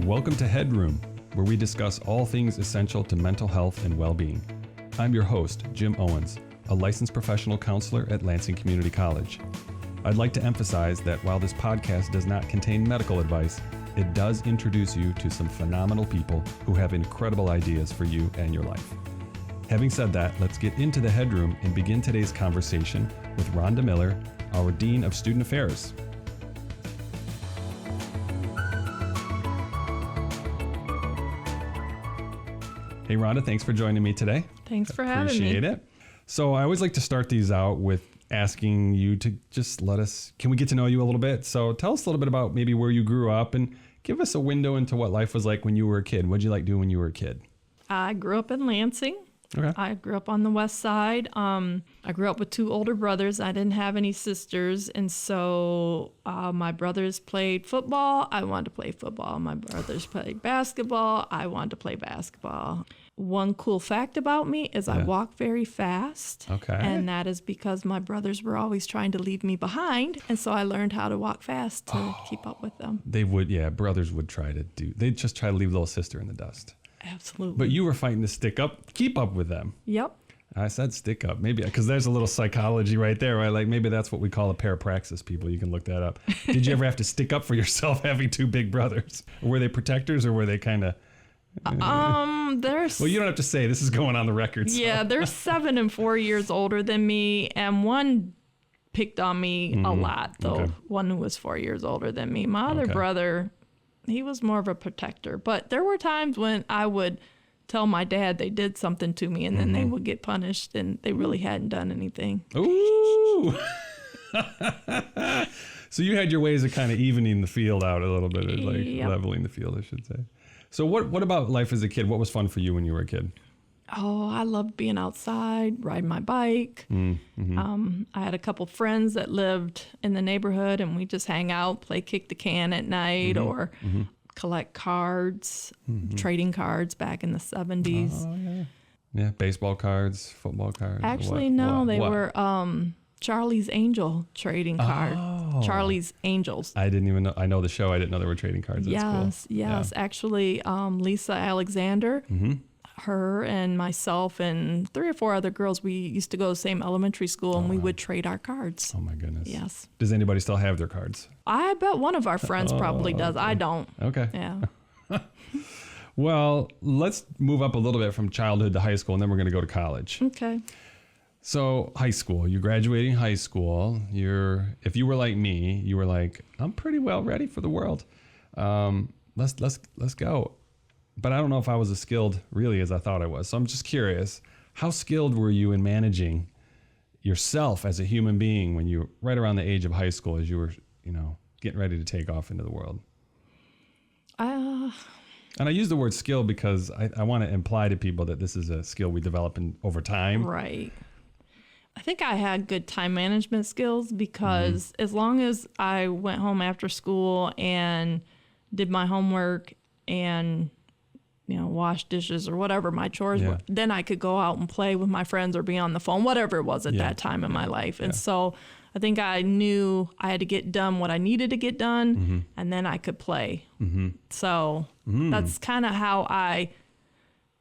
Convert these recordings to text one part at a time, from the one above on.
Welcome to Headroom, where we discuss all things essential to mental health and well-being. I'm your host, Jim Owens, a licensed professional counselor at Lansing Community College. I'd like to emphasize that while this podcast does not contain medical advice, it does introduce you to some phenomenal people who have incredible ideas for you and your life. Having said that, let's get into the Headroom and begin today's conversation with Ronda Miller, our Dean of Student Affairs. Hey, Rhonda, thanks for joining me today. Thanks for having me. Appreciate it. So I always like to start these out with asking you to just can we get to know you a little bit? So tell us a little bit about maybe where you grew up and give us a window into what life was like when you were a kid. What did you like doing when you were a kid? I grew up in Lansing. Okay. I grew up on the west side. I grew up with two older brothers. I didn't have any sisters. And so my brothers played football. I wanted to play football. My brothers played basketball. I wanted to play basketball. One cool fact about me is I walk very fast. Okay. And that is because my brothers were always trying to leave me behind. And so I learned how to walk fast to keep up with them. They would, brothers would they'd just try to leave little sister in the dust. Absolutely. But you were fighting to keep up with them. Yep. I said stick up, maybe, because there's a little psychology right there, right? Like maybe that's what we call a parapraxis, people. You can look that up. Did you ever have to stick up for yourself having two big brothers? Were they protectors or were they kind of... There's... Well, you don't have to say. This is going on the record. So. Yeah, they're 7 and 4 years older than me, and one picked on me a lot, though. Okay. One who was 4 years older than me. My other brother... He was more of a protector, but there were times when I would tell my dad they did something to me and then they would get punished and they really hadn't done anything. Ooh. So you had your ways of kind of evening the field out a little bit, like leveling the field, I should say. So what about life as a kid? What was fun for you when you were a kid? Oh, I loved being outside, riding my bike. I had a couple friends that lived in the neighborhood, and we just hang out, play kick the can at night, or collect cards, trading cards back in the 70s. Oh, yeah. Yeah, baseball cards, football cards. Actually, they were Charlie's Angel trading cards. Charlie's Angels. I didn't even know. I know the show. I didn't know there were trading cards. That's cool. Yes. Yeah. Actually, Lisa Alexander. Her and myself and 3 or 4 other girls, we used to go to the same elementary school, and we would trade our cards. Oh, my goodness. Yes. Does anybody still have their cards? I bet one of our friends probably does. I don't. Okay. Yeah. Well, let's move up a little bit from childhood to high school, and then we're going to go to college. Okay. So high school, you're graduating high school. If you were like me, you were like, I'm pretty well ready for the world. Let's go. But I don't know if I was as skilled really as I thought I was. So I'm just curious, how skilled were you in managing yourself as a human being when you were right around the age of high school as you were, getting ready to take off into the world? And I use the word skill because I want to imply to people that this is a skill we develop over time. Right. I think I had good time management skills because as long as I went home after school and did my homework and wash dishes or whatever my chores were, then I could go out and play with my friends or be on the phone, whatever it was at that time in my life. And so I think I knew I had to get done what I needed to get done, and then I could play. So that's kind of how I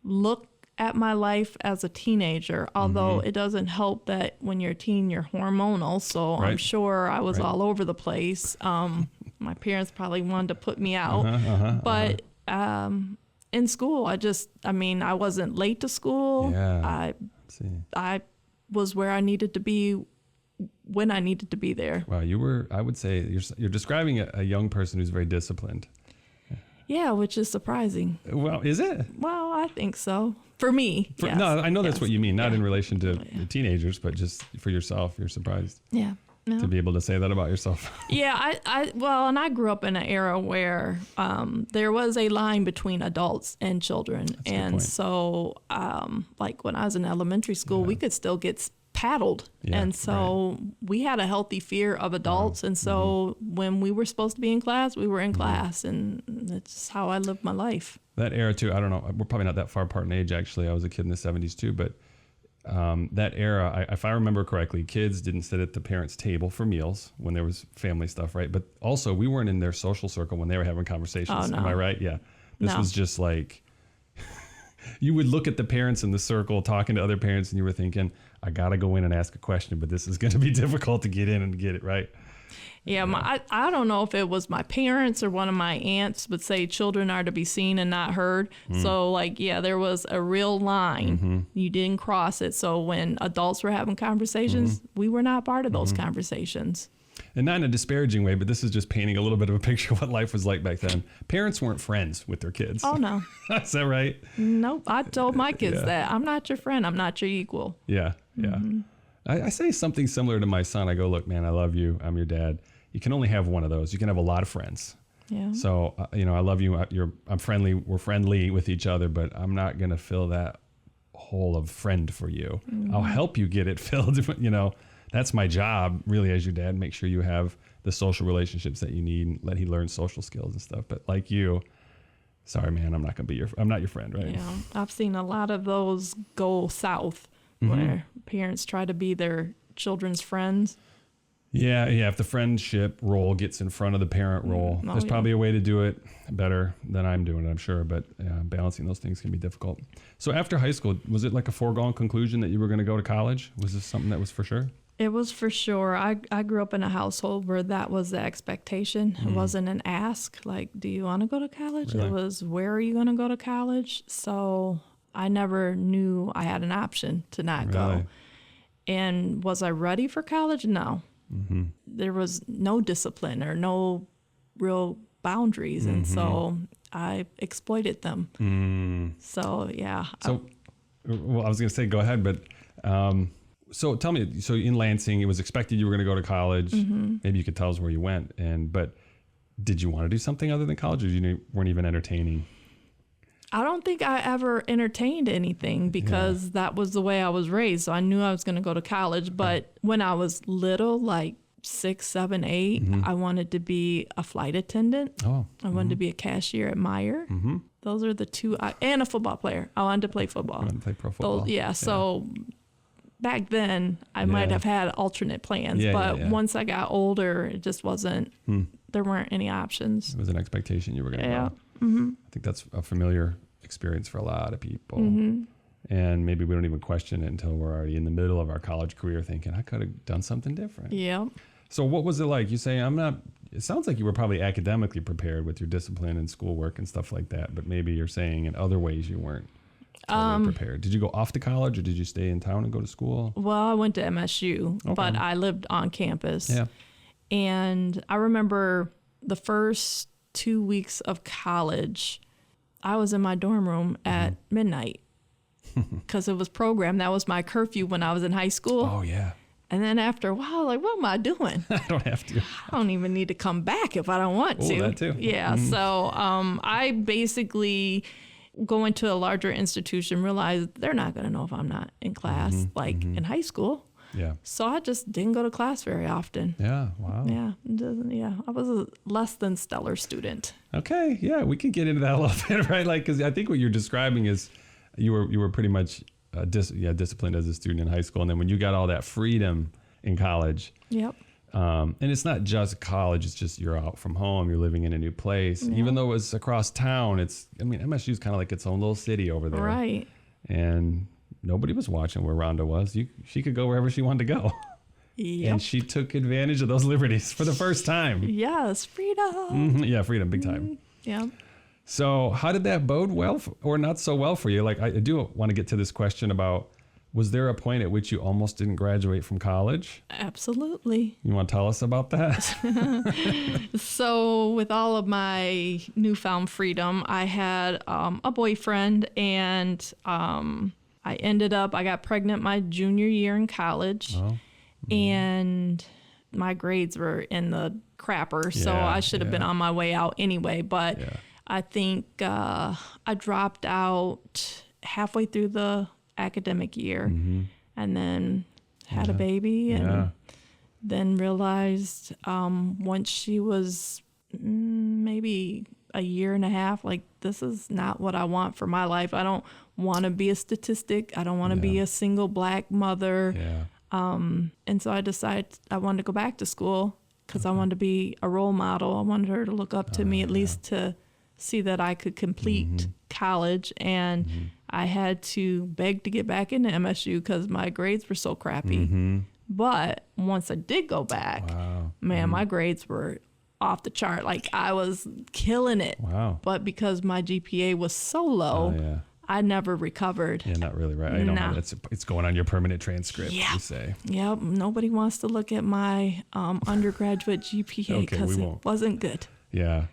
look at my life as a teenager, although it doesn't help that when you're a teen, you're hormonal. So I'm sure I was all over the place. My parents probably wanted to put me out, but in school, I wasn't late to school. Yeah. I was where I needed to be when I needed to be there. Wow, I would say you're describing a young person who's very disciplined. Yeah, which is surprising. Well, is it? Well, I think so. For me, yes. No, I know that's what you mean, not in relation to teenagers, but just for yourself, you're surprised. Yeah. No. To be able to say that about yourself. Yeah, and I grew up in an era where there was a line between adults and children. That's and so like when I was in elementary school, we could still get paddled. And so we had a healthy fear of adults. And so when we were supposed to be in class, we were in class. And that's how I lived my life. That era too, I don't know, we're probably not that far apart in age actually. I was a kid in the 70s too, but that era, if I remember correctly, kids didn't sit at the parents' table for meals when there was family stuff, right? But also, we weren't in their social circle when they were having conversations. Oh, no. Am I right? Yeah. This No. was just like, you would look at the parents in the circle talking to other parents and you were thinking, I got to go in and ask a question, but this is going to be difficult to get in and get it right. Yeah, I don't know if it was my parents or one of my aunts would say children are to be seen and not heard. So like, yeah, there was a real line. You didn't cross it. So when adults were having conversations, we were not part of those conversations. And not in a disparaging way, but this is just painting a little bit of a picture of what life was like back then. Parents weren't friends with their kids. Oh, no. Is that right? Nope. I told my kids that. I'm not your friend. I'm not your equal. Yeah, yeah. I say something similar to my son. I go, look, man, I love you. I'm your dad. You can only have one of those. You can have a lot of friends. Yeah. So, I love you. I'm friendly. We're friendly with each other, but I'm not going to fill that hole of friend for you. I'll help you get it filled. That's my job really as your dad. Make sure you have the social relationships that you need and let he learn social skills and stuff. But like you, sorry, man, I'm not your friend, right? Yeah. I've seen a lot of those go south where parents try to be their children's friends. Yeah. If the friendship role gets in front of the parent role, there's probably a way to do it better than I'm doing it, I'm sure. But balancing those things can be difficult. So after high school, was it like a foregone conclusion that you were going to go to college? Was this something that was for sure? It was for sure. I grew up in a household where that was the expectation. It wasn't an ask, like, do you want to go to college? Really? It was, where are you going to go to college? So I never knew I had an option to not go. And was I ready for college? No. There was no discipline or no real boundaries. And so I exploited them. So, yeah. So, well, I was going to say, go ahead, but... So tell me, so in Lansing, it was expected you were going to go to college. Maybe you could tell us where you went. But did you want to do something other than college, or you weren't even entertaining? I don't think I ever entertained anything because that was the way I was raised. So I knew I was going to go to college. But when I was little, like 6, 7, 8, I wanted to be a flight attendant. Oh. I wanted to be a cashier at Meyer. Those are the two, and a football player. I wanted to play football. I wanted to play pro football. So back then, I might have had alternate plans, but once I got older, it just wasn't, there weren't any options. It was an expectation you were going to go. I think that's a familiar experience for a lot of people. And maybe we don't even question it until we're already in the middle of our college career thinking, I could have done something different. Yeah. So what was it like? You say, it sounds like you were probably academically prepared with your discipline and schoolwork and stuff like that, but maybe you're saying in other ways you weren't totally prepared. Did you go off to college or did you stay in town and go to school? Well, I went to MSU, but I lived on campus. Yeah. And I remember the first 2 weeks of college, I was in my dorm room at midnight because it was programmed. That was my curfew when I was in high school. Oh, yeah. And then after a while, like, what am I doing? I don't have to. I don't even need to come back if I don't want to. That too. Yeah. So I basically, going to a larger institution, realized they're not going to know if I'm not in class, in high school. Yeah. So I just didn't go to class very often. Yeah. Wow. Yeah. I was a less than stellar student. Okay. Yeah. We can get into that a little bit, right? Like, because I think what you're describing is you were pretty much disciplined as a student in high school. And then when you got all that freedom in college. Yep. And it's not just college, it's just you're out from home, you're living in a new place. Yeah. Even though it was across town, MSU is kind of like its own little city over there. Right. And nobody was watching where Ronda was. She could go wherever she wanted to go. Yep. And she took advantage of those liberties for the first time. Yes, freedom. Yeah, freedom, big time. Yeah. So how did that bode well or not so well for you? Like, I do want to get to this question about, was there a point at which you almost didn't graduate from college? Absolutely. You want to tell us about that? So with all of my newfound freedom, I had a boyfriend, and I got pregnant my junior year in college, and my grades were in the crapper, so I should have been on my way out anyway. But I think I dropped out halfway through the academic year, and then had a baby, and then realized once she was maybe a year and a half, like, this is not what I want for my life. I don't want to be a statistic. I don't want to be a single Black mother. And so I decided I wanted to go back to school because I wanted to be a role model. I wanted her to look up to me, at least to see that I could complete college, and I had to beg to get back into MSU because my grades were so crappy. But once I did go back, man, my grades were off the chart. Like, I was killing it. Wow. But because my GPA was so low, I never recovered. Yeah, not really, right? I don't know. It's going on your permanent transcript, you say. Yep. Nobody wants to look at my undergraduate GPA because it wasn't good. Yeah.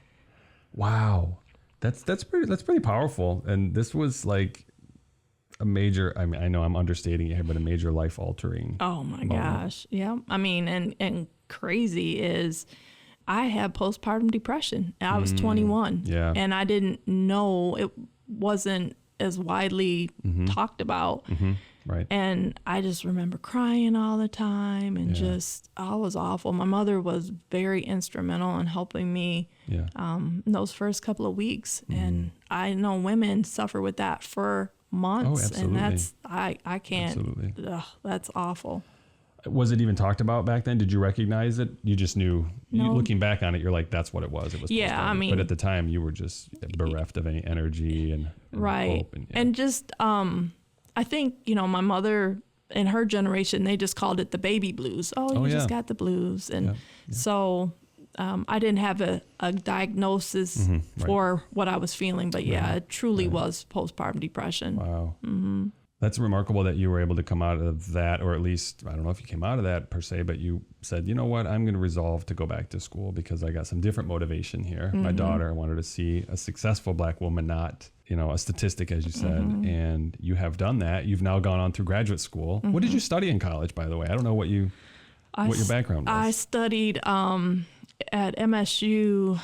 Wow. That's pretty powerful. And this was like a major, I mean, I know I'm understating it here, but a major life altering. Oh my gosh. Yeah. I mean, and crazy is I had postpartum depression. I was 21. Yeah. And I didn't know, it wasn't as widely talked about. Right. And I just remember crying all the time and just, it was awful. My mother was very instrumental in helping me in those first couple of weeks. And I know women suffer with that for months. Oh, absolutely. And that's, I can't, Absolutely. that's awful. Was it even talked about back then? Did you recognize it? You just knew, looking back on it, you're like, that's what it was. It was postpartum. I mean, but at the time you were just bereft of any energy and hope. And just, I think, my mother and her generation, they just called it the baby blues. You just got the blues. And so I didn't have a diagnosis for what I was feeling. But it truly was postpartum depression. Wow. That's remarkable that you were able to come out of that, or at least, I don't know if you came out of that per se, but you said, you know what, I'm going to resolve to go back to school because I got some different motivation here. My daughter, I wanted to see a successful Black woman, not, a statistic, as you said. And you have done that. You've now gone on through graduate school. What did you study in college, by the way? I don't know what your background was. I studied at MSU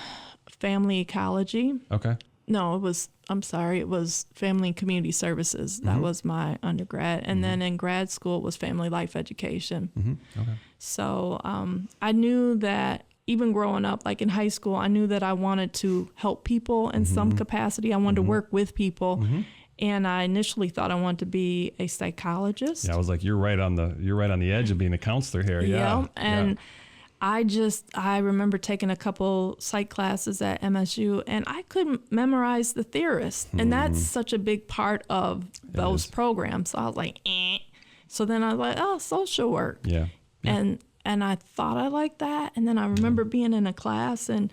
family ecology. Okay. No, it was family and community services. That was my undergrad. And then in grad school, it was family life education. Okay. So I knew that even growing up, like in high school, I knew that I wanted to help people in some capacity. I wanted to work with people. And I initially thought I wanted to be a psychologist. Yeah, I was like, you're right on the edge of being a counselor here. Yeah. And I remember taking a couple psych classes at MSU, and I couldn't memorize the theorists. And that's such a big part of those programs. So I was like, eh. So then I was like, social work. Yeah. And I thought I liked that. And then I remember being in a class, and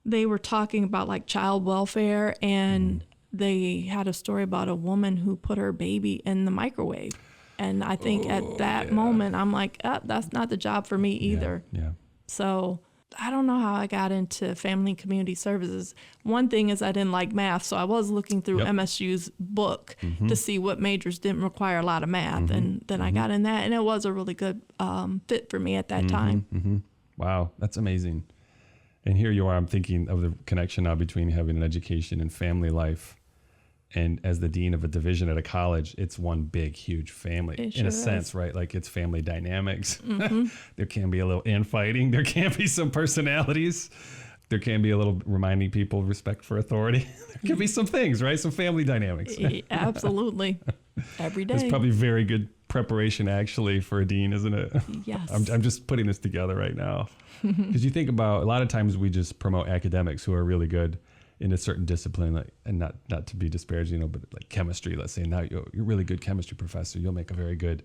they were talking about like child welfare, and they had a story about a woman who put her baby in the microwave. And I think at that moment, I'm like, that's not the job for me either. Yeah. So I don't know how I got into family and community services. One thing is I didn't like math, so I was looking through MSU's book to see what majors didn't require a lot of math. And then I got in that, and it was a really good fit for me at that time. Wow, that's amazing. And here you are, I'm thinking of the connection now between having an education and family life. And as the dean of a division at a college, it's one big, huge family in a sense, right? Like it's family dynamics. There can be a little infighting. There can be some personalities. There can be a little reminding people respect for authority. There can be some things, right? Some family dynamics. Absolutely. Every day. It's probably very good preparation actually for a dean, isn't it? Yes. I'm just putting this together right now. Because you think about, a lot of times we just promote academics who are really good in a certain discipline, like, and not to be disparaging, but like chemistry, let's say, now you're a really good chemistry professor, you'll make a very good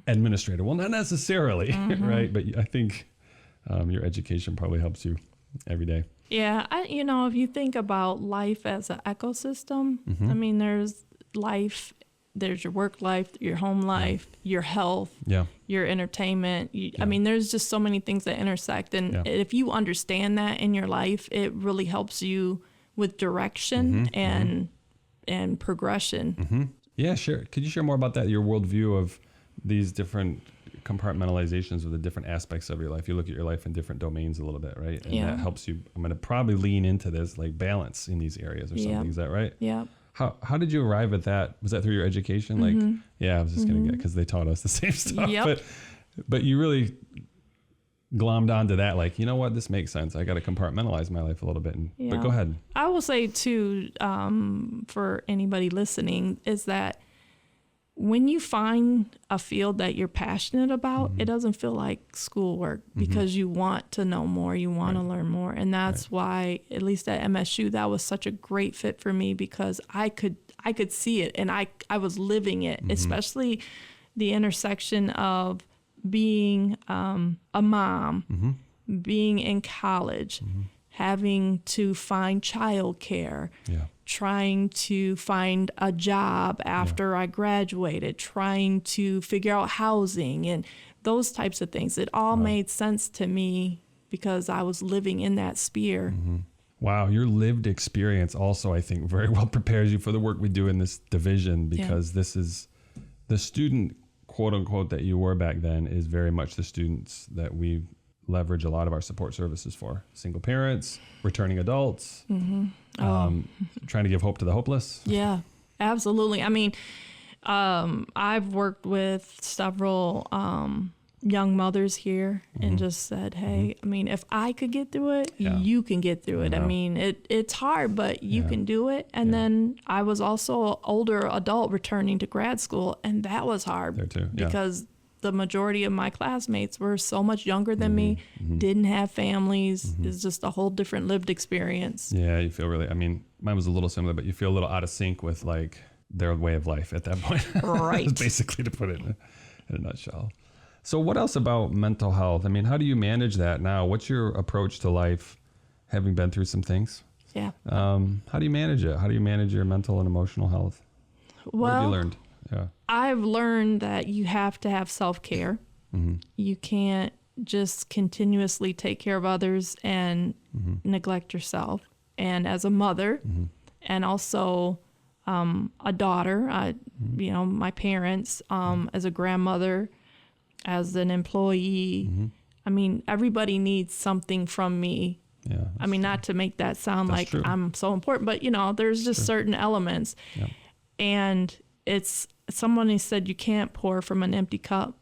administrator. Well, not necessarily, right? But I think your education probably helps you every day. Yeah, if you think about life as an ecosystem, I mean, there's life, there's your work life, your home life, your health, your entertainment. I mean, there's just so many things that intersect. And if you understand that in your life, it really helps you with direction and progression. Yeah, sure. Could you share more about that, your worldview of these different compartmentalizations of the different aspects of your life? You look at your life in different domains a little bit, right? And that helps you. I'm going to probably lean into this, like balance in these areas or something. Is that right? Yeah. How did you arrive at that? Was that through your education? Like, I was just going to get, because they taught us the same stuff. But you really glommed onto that, like, you know what, this makes sense. I got to compartmentalize my life a little bit. But go ahead. I will say too, for anybody listening, is that when you find a field that you're passionate about, it doesn't feel like schoolwork because you want to know more, you want to learn more. And that's why, at least at MSU, that was such a great fit for me, because I could see it, and I was living it, especially the intersection of being a mom, being in college, having to find childcare, trying to find a job after I graduated, trying to figure out housing and those types of things. It all made sense to me because I was living in that sphere. Wow, your lived experience also, I think, very well prepares you for the work we do in this division, because this is the student, quote unquote, that you were back then is very much the students that we leverage a lot of our support services for. Single parents, returning adults, trying to give hope to the hopeless. Yeah, absolutely. I mean, I've worked with several young mothers here and just said, hey, I mean, if I could get through it, you can get through it. I mean, it's hard, but you can do it. And then I was also an older adult returning to grad school, and that was hard there too, because the majority of my classmates were so much younger than me, didn't have families. It's just a whole different lived experience. Yeah, you feel really, I mean, mine was a little similar, but you feel a little out of sync with like their way of life at that point. Right. Basically, to put it in a nutshell. So what else about mental health? I mean, how do you manage that now? What's your approach to life, having been through some things? Yeah. How do you manage it? How do you manage your mental and emotional health? What have you learned? Yeah. I've learned that you have to have self-care. You can't just continuously take care of others and neglect yourself. And as a mother and also a daughter, my parents, as a grandmother, as an employee, I mean, everybody needs something from me. Yeah. I mean, not to make that sound like true. I'm so important, but there's just certain elements. Yeah. And it's, someone said you can't pour from an empty cup.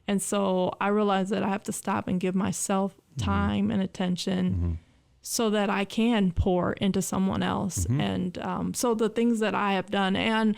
And so I realized that I have to stop and give myself time and attention so that I can pour into someone else. And so the things that I have done, and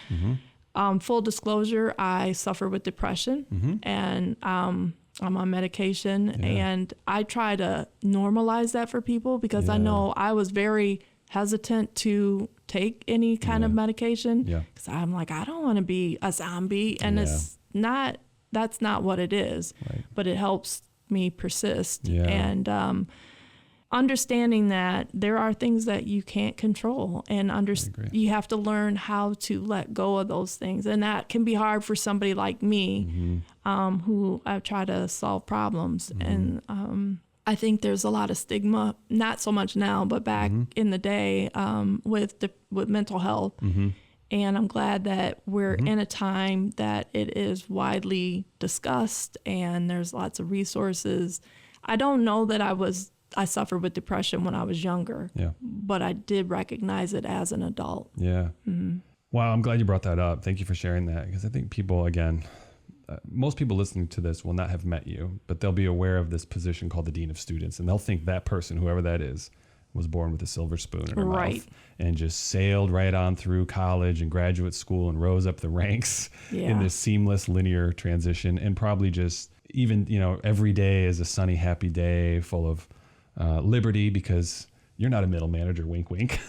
full disclosure, I suffer with depression, and I'm on medication, and I try to normalize that for people, because I know I was very hesitant to take any kind of medication, because I'm like, I don't want to be a zombie, and that's not what it is, but it helps me persist. And understanding that there are things that you can't control, and you have to learn how to let go of those things, and that can be hard for somebody like me, who I try to solve problems. And I think there's a lot of stigma, not so much now, but back in the day, with mental health. And I'm glad that we're in a time that it is widely discussed, and there's lots of resources. I don't know that I suffered with depression when I was younger, but I did recognize it as an adult. Yeah. Wow, I'm glad you brought that up. Thank you for sharing that, because I think people, again, most people listening to this will not have met you, but they'll be aware of this position called the Dean of Students, and they'll think that person, whoever that is, was born with a silver spoon in her mouth and just sailed right on through college and graduate school and rose up the ranks in this seamless linear transition, and probably just even, every day is a sunny, happy day full of liberty, because you're not a middle manager, wink, wink,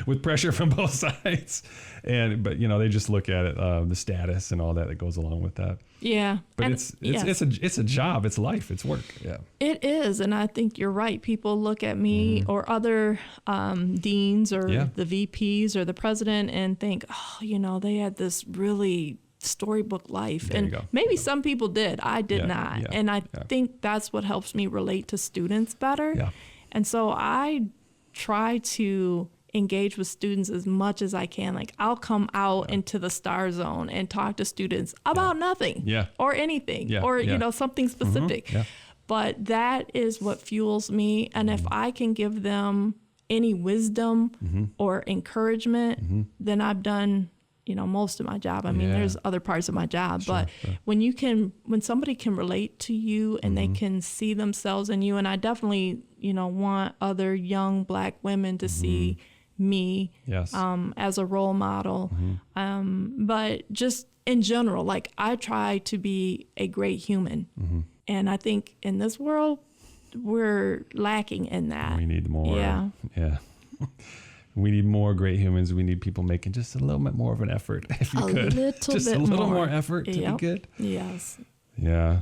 with pressure from both sides. But they just look at it, the status and all that goes along with that. Yeah. But and it's a job, it's life, it's work. Yeah. It is. And I think you're right. People look at me or other deans or the VPs or the president and think, they had this really storybook life. And maybe some people did. I did not. Yeah. And I think that's what helps me relate to students better. Yeah. And so I try to engage with students as much as I can. Like, I'll come out into the star zone and talk to students about nothing or anything or, something specific. But that is what fuels me. And if I can give them any wisdom or encouragement, then I've done, most of my job. I mean, there's other parts of my job, but when somebody can relate to you and they can see themselves in you, and I definitely, want other young Black women to see me as a role model. But just in general, like I try to be a great human. And I think in this world, we're lacking in that. We need more. Yeah. Yeah. We need more great humans. We need people making just a little bit more of an effort, if you could. Just a little more effort to be good. Yes. Yeah.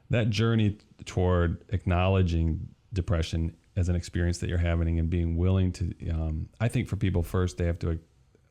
That journey toward acknowledging depression as an experience that you're having and being willing to, I think for people first, they have to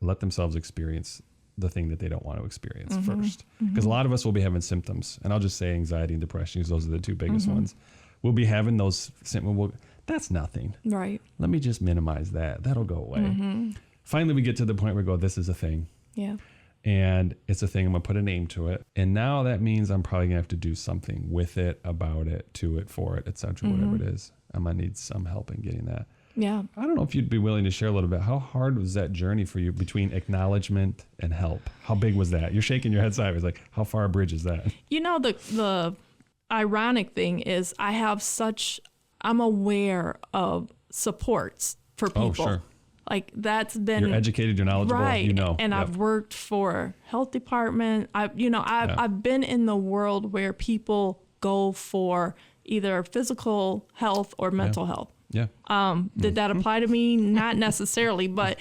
let themselves experience the thing that they don't want to experience first. Because a lot of us will be having symptoms, and I'll just say anxiety and depression, because those are the two biggest ones. We'll be having those symptoms. That's nothing. Right. Let me just minimize that. That'll go away. Finally, we get to the point where we go, this is a thing. Yeah. And it's a thing. I'm going to put a name to it. And now that means I'm probably going to have to do something with it, about it, to it, for it, et cetera, whatever it is. I'm going to need some help in getting that. Yeah. I don't know if you'd be willing to share a little bit. How hard was that journey for you between acknowledgement and help? How big was that? You're shaking your head sideways. Like, how far a bridge is that? You know, the ironic thing is I'm aware of supports for people. Oh, sure. Like that's been, you're educated, you're knowledgeable, right? You know. And Yep. I've worked for health department. I've been in the world where people go for either physical health or mental health. Yeah. Did that apply to me? Not necessarily, but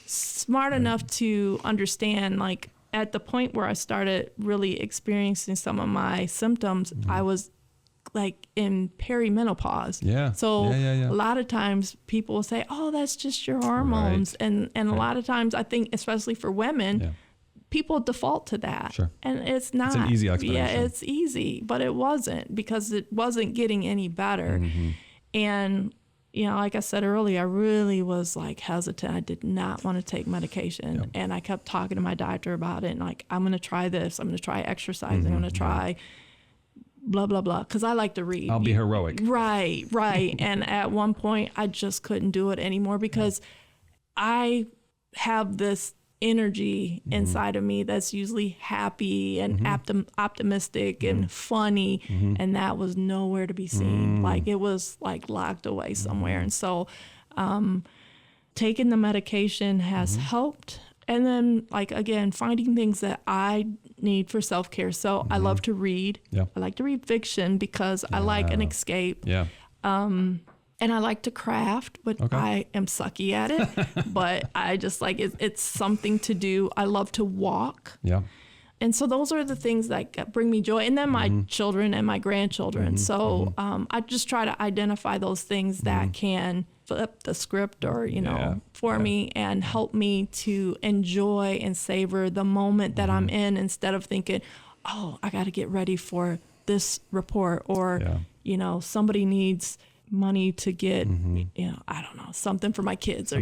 smart enough to understand, like at the point where I started really experiencing some of my symptoms, I was like in perimenopause. Yeah. So Yeah. a lot of times people will say, oh, that's just your hormones. Right. And a lot of times I think, especially for women, people default to that. Sure. And it's not. It's an easy explanation. Yeah, it's easy, but it wasn't, because it wasn't getting any better. And, you know, like I said earlier, I really was like hesitant. I did not want to take medication. Yep. And I kept talking to my doctor about it. And like, I'm going to try this. I'm going to try exercising. I'm going to try blah, blah, blah. Because I like to read. I'll be heroic. Right. And at one point, I just couldn't do it anymore, because I have this energy inside of me that's usually happy and optimistic and funny, and that was nowhere to be seen. Like it was like locked away somewhere. And so taking the medication has helped. And then, like, again, finding things that I need for self-care. So I love to read. Yeah. I like to read fiction because I like an escape. Yeah. And I like to craft, but I am sucky at it. But I just like it's something to do. I love to walk. Yeah. And so those are the things that bring me joy. And then my children and my grandchildren. So I just try to identify those things that can flip the script or, for me and help me to enjoy and savor the moment that I'm in, instead of thinking, oh, I got to get ready for this report, or, somebody needs money to get, I don't know, something for my kids, or,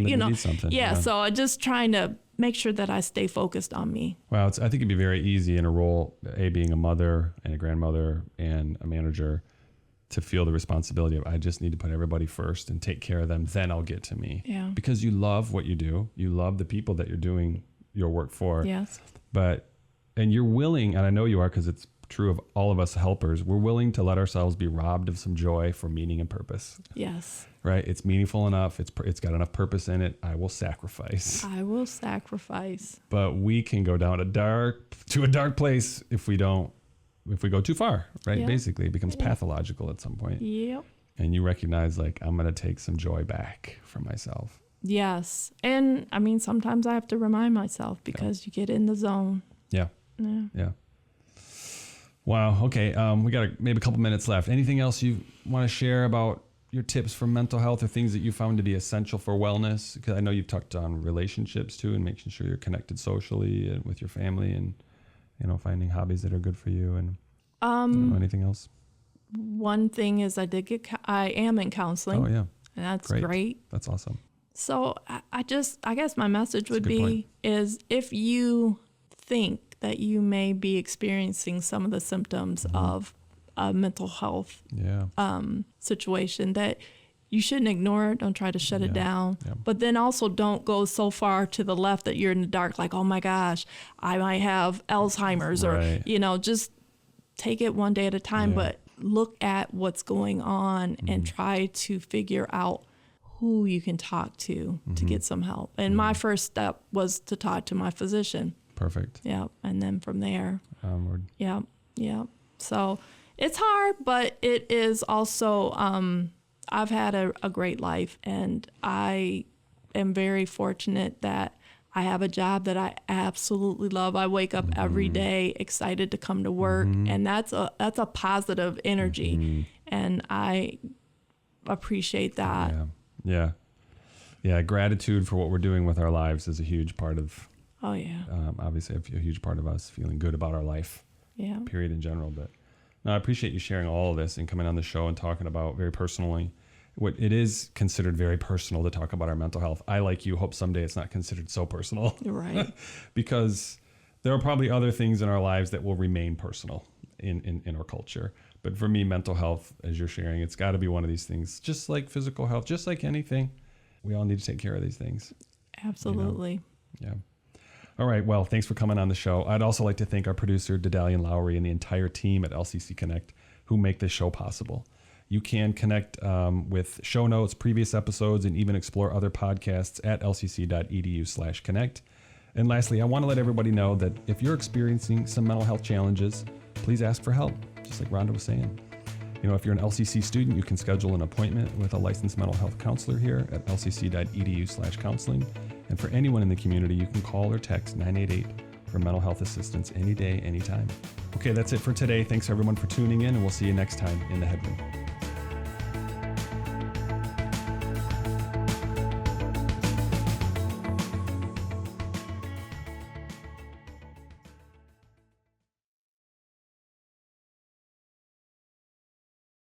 So I'm just trying to make sure that I stay focused on me. Well, I think it'd be very easy in a role, being a mother and a grandmother and a manager, to feel the responsibility of, I just need to put everybody first and take care of them. Then I'll get to me. Yeah. Because you love what you do. You love the people that you're doing your work for. Yes. And you're willing, and I know you are, because it's true of all of us helpers, we're willing to let ourselves be robbed of some joy for meaning and purpose. Yes. Right? It's meaningful enough. It's got enough purpose in it. I will sacrifice. But we can go down to a dark place if we go too far, right? Yeah. Basically, it becomes pathological at some point. Yep. And you recognize, like, I'm going to take some joy back for myself. Yes. And I mean, sometimes I have to remind myself, because you get in the zone. Yeah. Yeah. Wow. Okay. We got maybe a couple minutes left. Anything else you want to share about your tips for mental health, or things that you found to be essential for wellness? Because I know you've touched on relationships too, and making sure you're connected socially and with your family, and finding hobbies that are good for you, and anything else. One thing is I am in counseling. Oh yeah. And that's great. That's awesome. So I guess my message would be is, if you think that you may be experiencing some of the symptoms of a mental health situation, that you shouldn't ignore it. Don't try to shut it down. Yeah. But then also don't go so far to the left that you're in the dark, like, oh my gosh, I might have Alzheimer's, or, just take it one day at a time, but look at what's going on and try to figure out who you can talk to get some help. And my first step was to talk to my physician. Perfect. Yeah. And then from there. Onward. Yeah. Yeah. So it's hard, but it is also, I've had a great life, and I am very fortunate that I have a job that I absolutely love. I wake up every day excited to come to work, and that's a positive energy, and I appreciate that. Yeah. Gratitude for what we're doing with our lives is a huge part of. Oh yeah. Obviously, a huge part of us feeling good about our life. Yeah. Period in general, but no, I appreciate you sharing all of this and coming on the show and talking about very personally what it is considered very personal to talk about our mental health. I, like you, hope someday it's not considered so personal. You're right. Because there are probably other things in our lives that will remain personal in our culture. But for me, mental health, as you're sharing, it's got to be one of these things, just like physical health, just like anything. We all need to take care of these things. Absolutely. Yeah. All right. Well, thanks for coming on the show. I'd also like to thank our producer, Dedalian Lowry, and the entire team at LCC Connect who make this show possible. You can connect with show notes, previous episodes, and even explore other podcasts at lcc.edu/connect. And lastly, I want to let everybody know that if you're experiencing some mental health challenges, please ask for help, just like Ronda was saying. If you're an LCC student, you can schedule an appointment with a licensed mental health counselor here at lcc.edu/counseling. And for anyone in the community, you can call or text 988 for mental health assistance any day, anytime. Okay, that's it for today. Thanks everyone for tuning in, and we'll see you next time in the Headroom.